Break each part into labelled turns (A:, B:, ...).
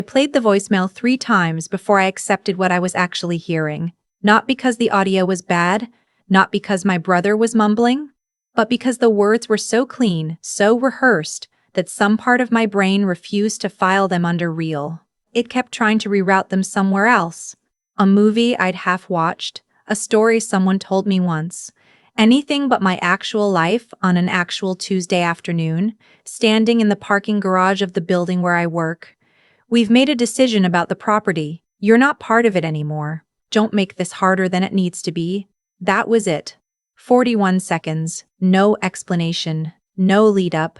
A: I played the voicemail 3 times before I accepted what I was actually hearing. Not because the audio was bad, not because my brother was mumbling, but because the words were so clean, so rehearsed, that some part of my brain refused to file them under real. It kept trying to reroute them somewhere else. A movie I'd half-watched, a story someone told me once. Anything but my actual life on an actual Tuesday afternoon, standing in the parking garage of the building where I work. We've made a decision about the property. You're not part of it anymore. Don't make this harder than it needs to be. That was it. 41 seconds, no explanation, no lead-up.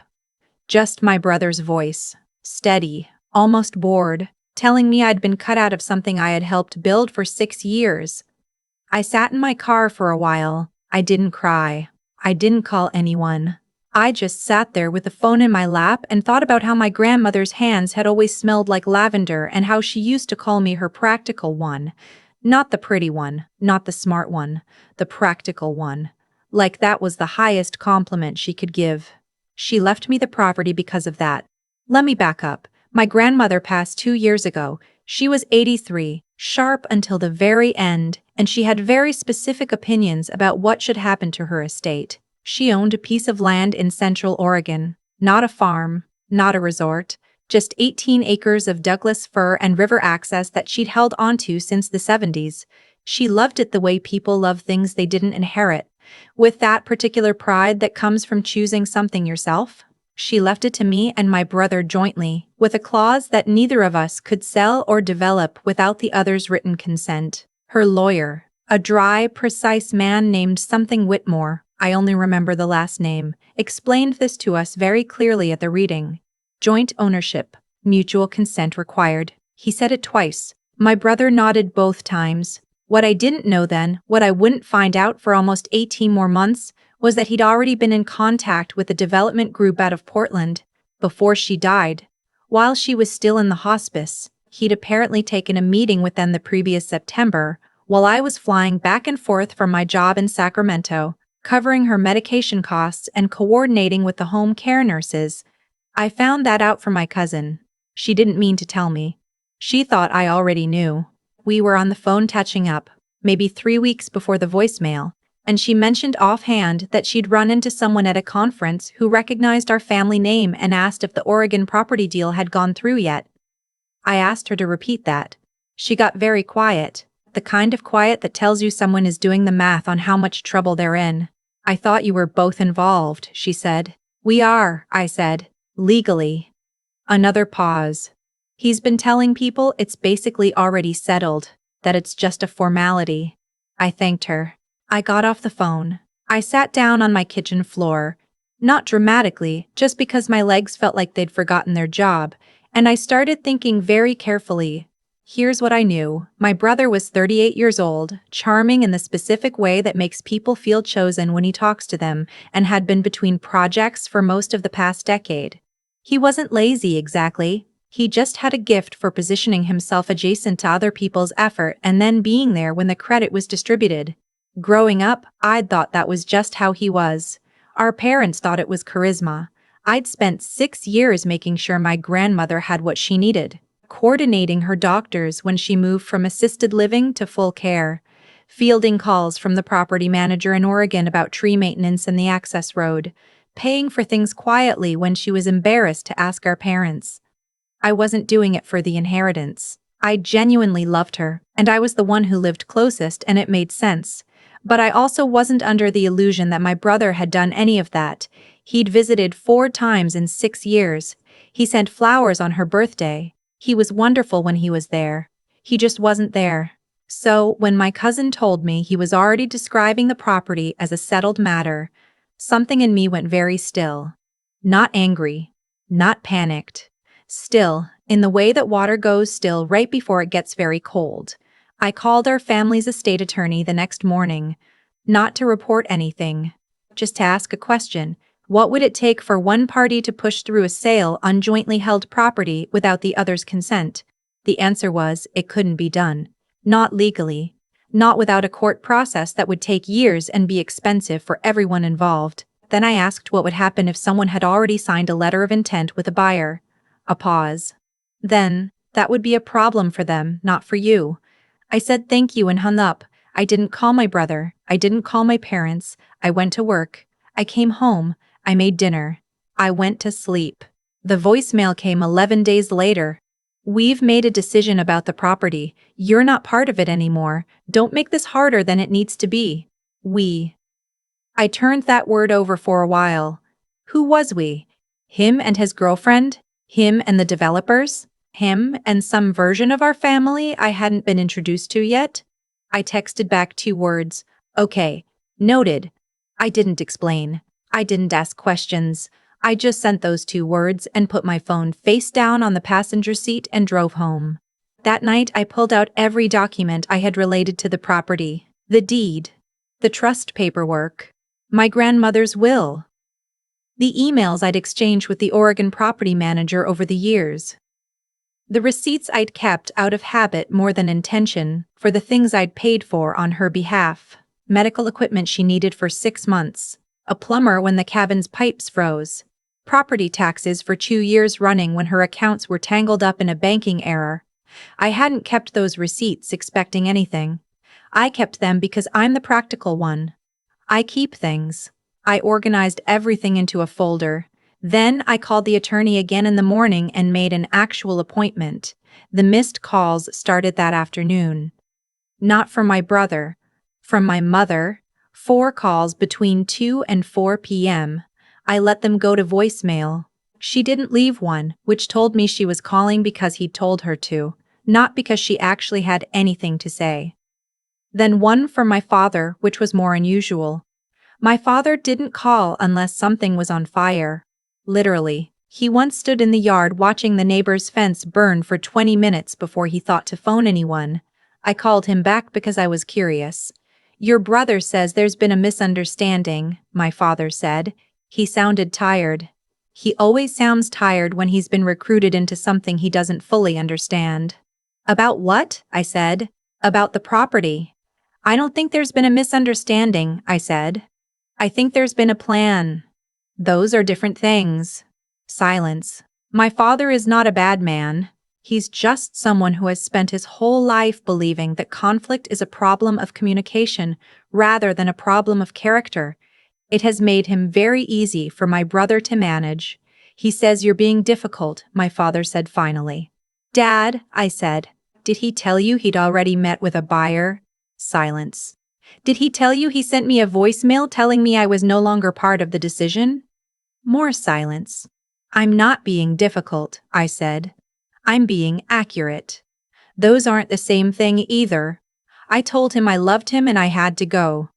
A: Just my brother's voice, steady, almost bored, telling me I'd been cut out of something I had helped build for 6 years. I sat in my car for a while. I didn't cry. I didn't call anyone. I just sat there with the phone in my lap and thought about how my grandmother's hands had always smelled like lavender and how she used to call me her practical one. Not the pretty one, not the smart one, the practical one. Like that was the highest compliment she could give. She left me the property because of that. Let me back up. My grandmother passed 2 years ago. She was 83, sharp until the very end, and she had very specific opinions about what should happen to her estate. She owned a piece of land in Central Oregon, not a farm, not a resort, just 18 acres of Douglas fir and river access that she'd held onto since the 70s. She loved it the way people love things they didn't inherit, with that particular pride that comes from choosing something yourself. She left it to me and my brother jointly, with a clause that neither of us could sell or develop without the other's written consent. Her lawyer, a dry, precise man named something Whitmore, I only remember the last name, explained this to us very clearly at the reading. Joint ownership, mutual consent required. He said it twice. My brother nodded both times. What I didn't know then, what I wouldn't find out for almost 18 more months, was that he'd already been in contact with a development group out of Portland before she died. While she was still in the hospice, he'd apparently taken a meeting with them the previous September, while I was flying back and forth from my job in Sacramento, covering her medication costs and coordinating with the home care nurses. I found that out from my cousin. She didn't mean to tell me. She thought I already knew. We were on the phone catching up, maybe 3 weeks before the voicemail, and she mentioned offhand that she'd run into someone at a conference who recognized our family name and asked if the Oregon property deal had gone through yet. I asked her to repeat that. She got very quiet, the kind of quiet that tells you someone is doing the math on how much trouble they're in. I thought you were both involved, she said. We are, I said, legally. Another pause. He's been telling people it's basically already settled, that it's just a formality. I thanked her. I got off the phone. I sat down on my kitchen floor, not dramatically, just because my legs felt like they'd forgotten their job, and I started thinking very carefully. Here's what I knew. My brother was 38 years old, charming in the specific way that makes people feel chosen when he talks to them, and had been between projects for most of the past decade. He wasn't lazy exactly. He just had a gift for positioning himself adjacent to other people's effort and then being there when the credit was distributed. Growing up, I'd thought that was just how he was. Our parents thought it was charisma. I'd spent 6 years making sure my grandmother had what she needed, coordinating her doctors when she moved from assisted living to full care, fielding calls from the property manager in Oregon about tree maintenance and the access road, paying for things quietly when she was embarrassed to ask our parents. I wasn't doing it for the inheritance. I genuinely loved her, and I was the one who lived closest and it made sense. But I also wasn't under the illusion that my brother had done any of that. He'd visited 4 times in 6 years. He sent flowers on her birthday. He was wonderful when he was there. He just wasn't there. So, when my cousin told me he was already describing the property as a settled matter, something in me went very still. Not angry. Not panicked. Still, in the way that water goes still right before it gets very cold. I called our family's estate attorney the next morning, not to report anything, just to ask a question. What would it take for one party to push through a sale on jointly held property without the other's consent? The answer was, it couldn't be done. Not legally. Not without a court process that would take years and be expensive for everyone involved. Then I asked what would happen if someone had already signed a letter of intent with a buyer. A pause. Then, That would be a problem for them, not for you. I said thank you and hung up. I didn't call my brother. I didn't call my parents. I went to work. I came home. I made dinner. I went to sleep. The voicemail came 11 days later. We've made a decision about the property. You're not part of it anymore. Don't make this harder than it needs to be. We. I turned that word over for a while. Who was we? Him and his girlfriend? Him and the developers? Him and some version of our family I hadn't been introduced to yet? I texted back 2 words. Okay. Noted. I didn't explain. I didn't ask questions. I just sent those 2 words and put my phone face down on the passenger seat and drove home. That night I pulled out every document I had related to the property, the deed, the trust paperwork, my grandmother's will, the emails I'd exchanged with the Oregon property manager over the years, the receipts I'd kept out of habit more than intention for the things I'd paid for on her behalf, medical equipment she needed for 6 months, a plumber when the cabin's pipes froze, property taxes for 2 years running when her accounts were tangled up in a banking error. I hadn't kept those receipts expecting anything. I kept them because I'm the practical one. I keep things. I organized everything into a folder. Then I called the attorney again in the morning and made an actual appointment. The missed calls started that afternoon. Not from my brother. From my mother. 4 calls between 2 and 4 p.m. I let them go to voicemail. She didn't leave one, which told me she was calling because he'd told her to, not because she actually had anything to say. Then one from my father, which was more unusual. My father didn't call unless something was on fire. Literally, he once stood in the yard watching the neighbor's fence burn for 20 minutes before he thought to phone anyone. I called him back because I was curious. Your brother says there's been a misunderstanding, my father said. He sounded tired. He always sounds tired when he's been recruited into something he doesn't fully understand. About what? I said. About the property. I don't think there's been a misunderstanding, I said. I think there's been a plan. Those are different things. Silence. My father is not a bad man. He's just someone who has spent his whole life believing that conflict is a problem of communication rather than a problem of character. It has made him very easy for my brother to manage. He says you're being difficult, my father said finally. Dad, I said, did he tell you he'd already met with a buyer? Silence. Did he tell you he sent me a voicemail telling me I was no longer part of the decision? More silence. I'm not being difficult, I said. I'm being accurate. Those aren't the same thing either. I told him I loved him and I had to go.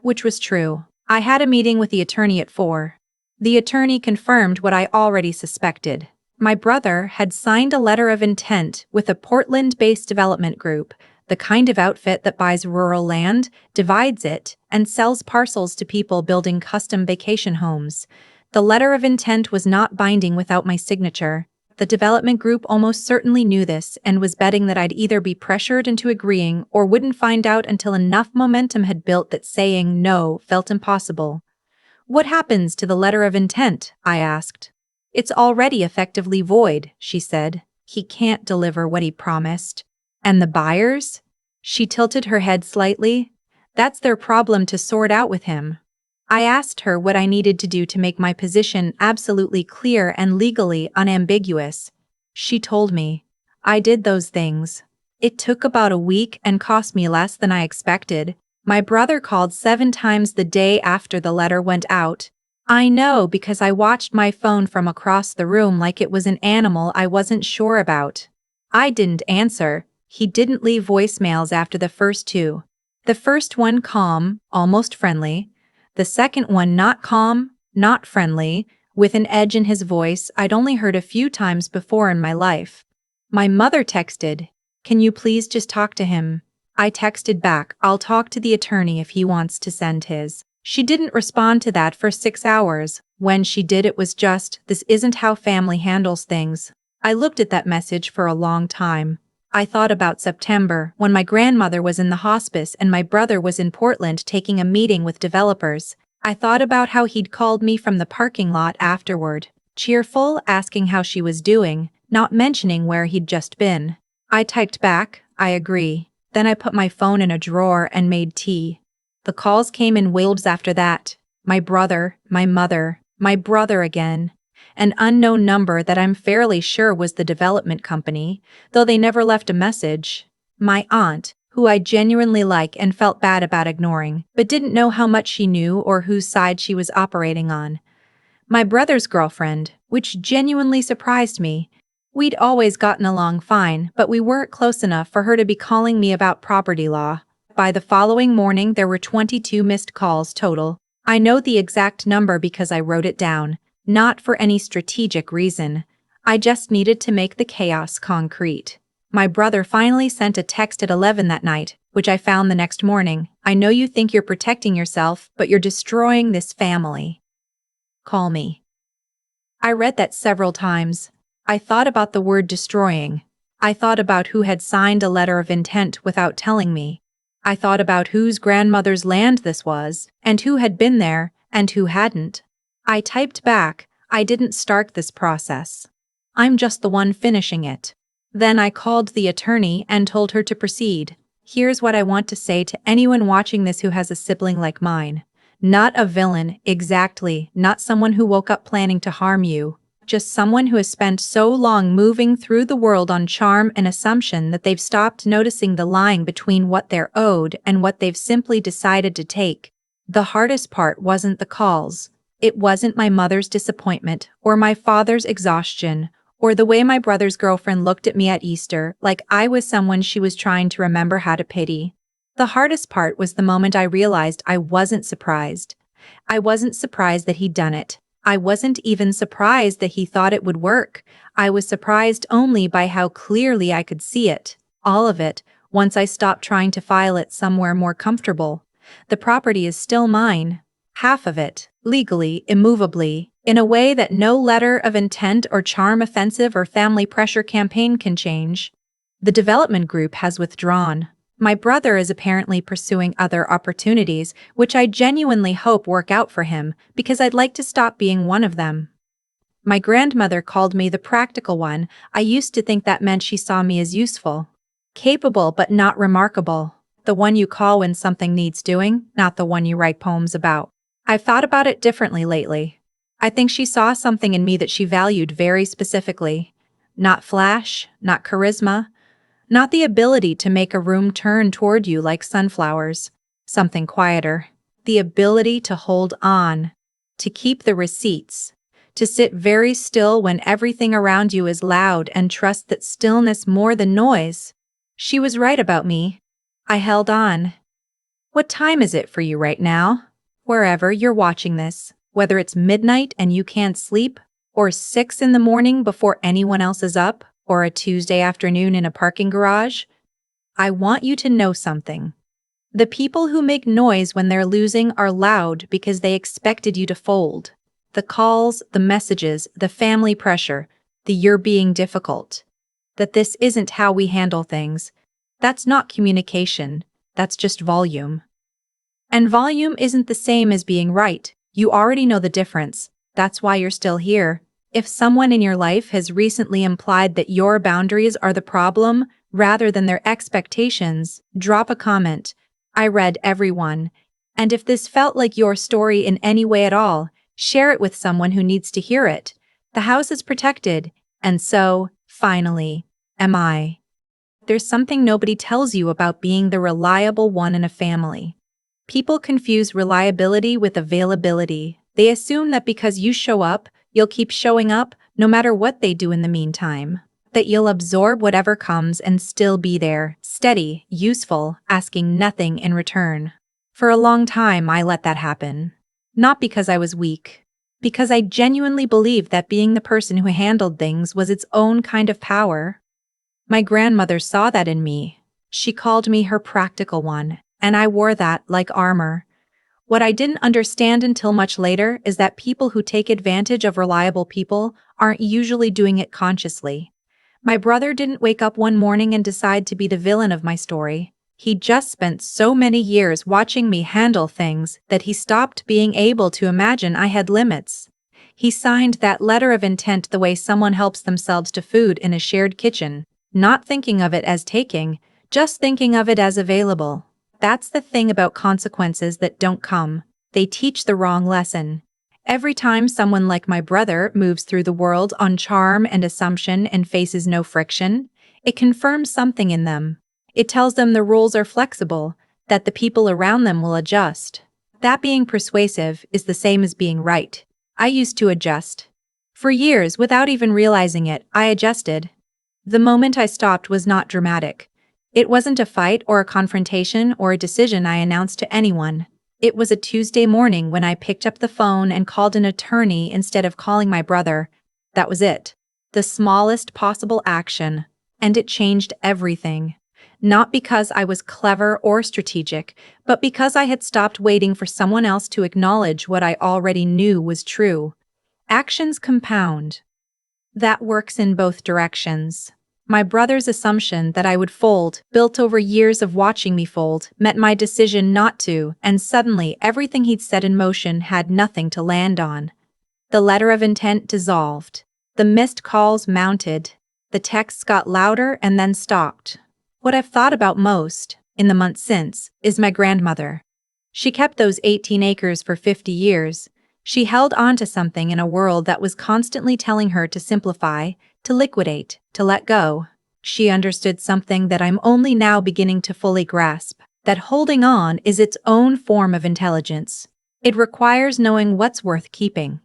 A: Which was true. I had a meeting with the attorney at 4. The attorney confirmed what I already suspected. My brother had signed a letter of intent with a Portland-based development group, the kind of outfit that buys rural land, divides it, and sells parcels to people building custom vacation homes. The letter of intent was not binding without my signature. The development group almost certainly knew this and was betting that I'd either be pressured into agreeing or wouldn't find out until enough momentum had built that saying no felt impossible. What happens to the letter of intent? I asked. It's already effectively void, she said. He can't deliver what he promised. And the buyers? She tilted her head slightly. That's their problem to sort out with him. I asked her what I needed to do to make my position absolutely clear and legally unambiguous. She told me. I did those things. It took about a week and cost me less than I expected. My brother called 7 times the day after the letter went out. I know because I watched my phone from across the room like it was an animal I wasn't sure about. I didn't answer. He didn't leave voicemails after the first 2. The first one calm, almost friendly. The second one not calm, not friendly, with an edge in his voice I'd only heard a few times before in my life. My mother texted, "Can you please just talk to him?" I texted back, "I'll talk to the attorney if he wants to send his." She didn't respond to that for 6 hours. When she did, it was just, "This isn't how family handles things." I looked at that message for a long time. I thought about September, when my grandmother was in the hospice and my brother was in Portland taking a meeting with developers. I thought about how he'd called me from the parking lot afterward, cheerful, asking how she was doing, not mentioning where he'd just been. I typed back, "I agree." Then I put my phone in a drawer and made tea. The calls came in waves after that. My brother, my mother, my brother again. An unknown number that I'm fairly sure was the development company, though they never left a message. My aunt, who I genuinely like and felt bad about ignoring, but didn't know how much she knew or whose side she was operating on. My brother's girlfriend, which genuinely surprised me. We'd always gotten along fine, but we weren't close enough for her to be calling me about property law. By the following morning, there were 22 missed calls total. I know the exact number because I wrote it down, not for any strategic reason. I just needed to make the chaos concrete. My brother finally sent a text at 11 that night, which I found the next morning. "I know you think you're protecting yourself, but you're destroying this family. Call me." I read that several times. I thought about the word destroying. I thought about who had signed a letter of intent without telling me. I thought about whose grandmother's land this was, and who had been there, and who hadn't. I typed back, "I didn't start this process. I'm just the one finishing it." Then I called the attorney and told her to proceed. Here's what I want to say to anyone watching this who has a sibling like mine. Not a villain, exactly, not someone who woke up planning to harm you. Just someone who has spent so long moving through the world on charm and assumption that they've stopped noticing the line between what they're owed and what they've simply decided to take. The hardest part wasn't the calls. It wasn't my mother's disappointment, or my father's exhaustion, or the way my brother's girlfriend looked at me at Easter like I was someone she was trying to remember how to pity. The hardest part was the moment I realized I wasn't surprised. I wasn't surprised that he'd done it. I wasn't even surprised that he thought it would work. I was surprised only by how clearly I could see it. All of it, once I stopped trying to file it somewhere more comfortable. The property is still mine. Half of it, legally, immovably, in a way that no letter of intent or charm offensive or family pressure campaign can change. The development group has withdrawn. My brother is apparently pursuing other opportunities, which I genuinely hope work out for him, because I'd like to stop being one of them. My grandmother called me the practical one. I used to think that meant she saw me as useful. Capable but not remarkable. The one you call when something needs doing, not the one you write poems about. I've thought about it differently lately. I think she saw something in me that she valued very specifically. Not flash, not charisma, not the ability to make a room turn toward you like sunflowers. Something quieter. The ability to hold on. To keep the receipts. To sit very still when everything around you is loud and trust that stillness more than noise. She was right about me. I held on. What time is it for you right now? Wherever you're watching this, whether it's midnight and you can't sleep, or 6 in the morning before anyone else is up, or a Tuesday afternoon in a parking garage, I want you to know something. The people who make noise when they're losing are loud because they expected you to fold. The calls, the messages, the family pressure, the "you're being difficult." That this isn't how we handle things. That's not communication, that's just volume. And volume isn't the same as being right. You already know the difference. That's why you're still here. If someone in your life has recently implied that your boundaries are the problem rather than their expectations, drop a comment. I read every one. And if this felt like your story in any way at all, share it with someone who needs to hear it. The house is protected, and so, finally, am I. There's something nobody tells you about being the reliable one in a family. People confuse reliability with availability. They assume that because you show up, you'll keep showing up, no matter what they do in the meantime. That you'll absorb whatever comes and still be there, steady, useful, asking nothing in return. For a long time, I let that happen. Not because I was weak. Because I genuinely believed that being the person who handled things was its own kind of power. My grandmother saw that in me. She called me her practical one, and I wore that like armor. What I didn't understand until much later is that people who take advantage of reliable people aren't usually doing it consciously. My brother didn't wake up one morning and decide to be the villain of my story. He just spent so many years watching me handle things that he stopped being able to imagine I had limits. He signed that letter of intent the way someone helps themselves to food in a shared kitchen, not thinking of it as taking, just thinking of it as available. That's the thing about consequences that don't come. They teach the wrong lesson. Every time someone like my brother moves through the world on charm and assumption and faces no friction, it confirms something in them. It tells them the rules are flexible, that the people around them will adjust. That being persuasive is the same as being right. I used to adjust. For years, without even realizing it, I adjusted. The moment I stopped was not dramatic. It wasn't a fight or a confrontation or a decision I announced to anyone. It was a Tuesday morning when I picked up the phone and called an attorney instead of calling my brother. That was it. The smallest possible action. And it changed everything. Not because I was clever or strategic, but because I had stopped waiting for someone else to acknowledge what I already knew was true. Actions compound. That works in both directions. My brother's assumption that I would fold, built over years of watching me fold, met my decision not to, and suddenly everything he'd set in motion had nothing to land on. The letter of intent dissolved. The missed calls mounted. The texts got louder and then stopped. What I've thought about most, in the months since, is my grandmother. She kept those 18 acres for 50 years. She held on to something in a world that was constantly telling her to simplify, to liquidate, to let go. She understood something that I'm only now beginning to fully grasp, that holding on is its own form of intelligence. It requires knowing what's worth keeping.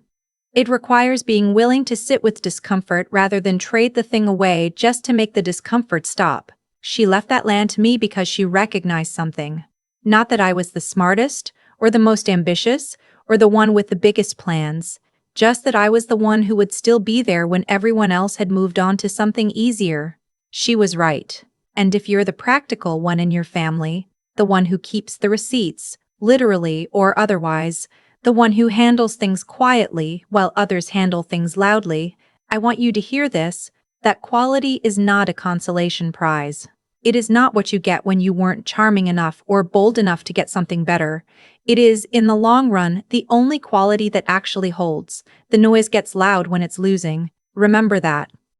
A: It requires being willing to sit with discomfort rather than trade the thing away just to make the discomfort stop. She left that land to me because she recognized something. Not that I was the smartest, or the most ambitious, or the one with the biggest plans, just that I was the one who would still be there when everyone else had moved on to something easier. She was right. And if you're the practical one in your family, the one who keeps the receipts, literally or otherwise, the one who handles things quietly while others handle things loudly, I want you to hear this. That quality is not a consolation prize. It is not what you get when you weren't charming enough or bold enough to get something better. It is, in the long run, the only quality that actually holds. The noise gets loud when it's losing. Remember that.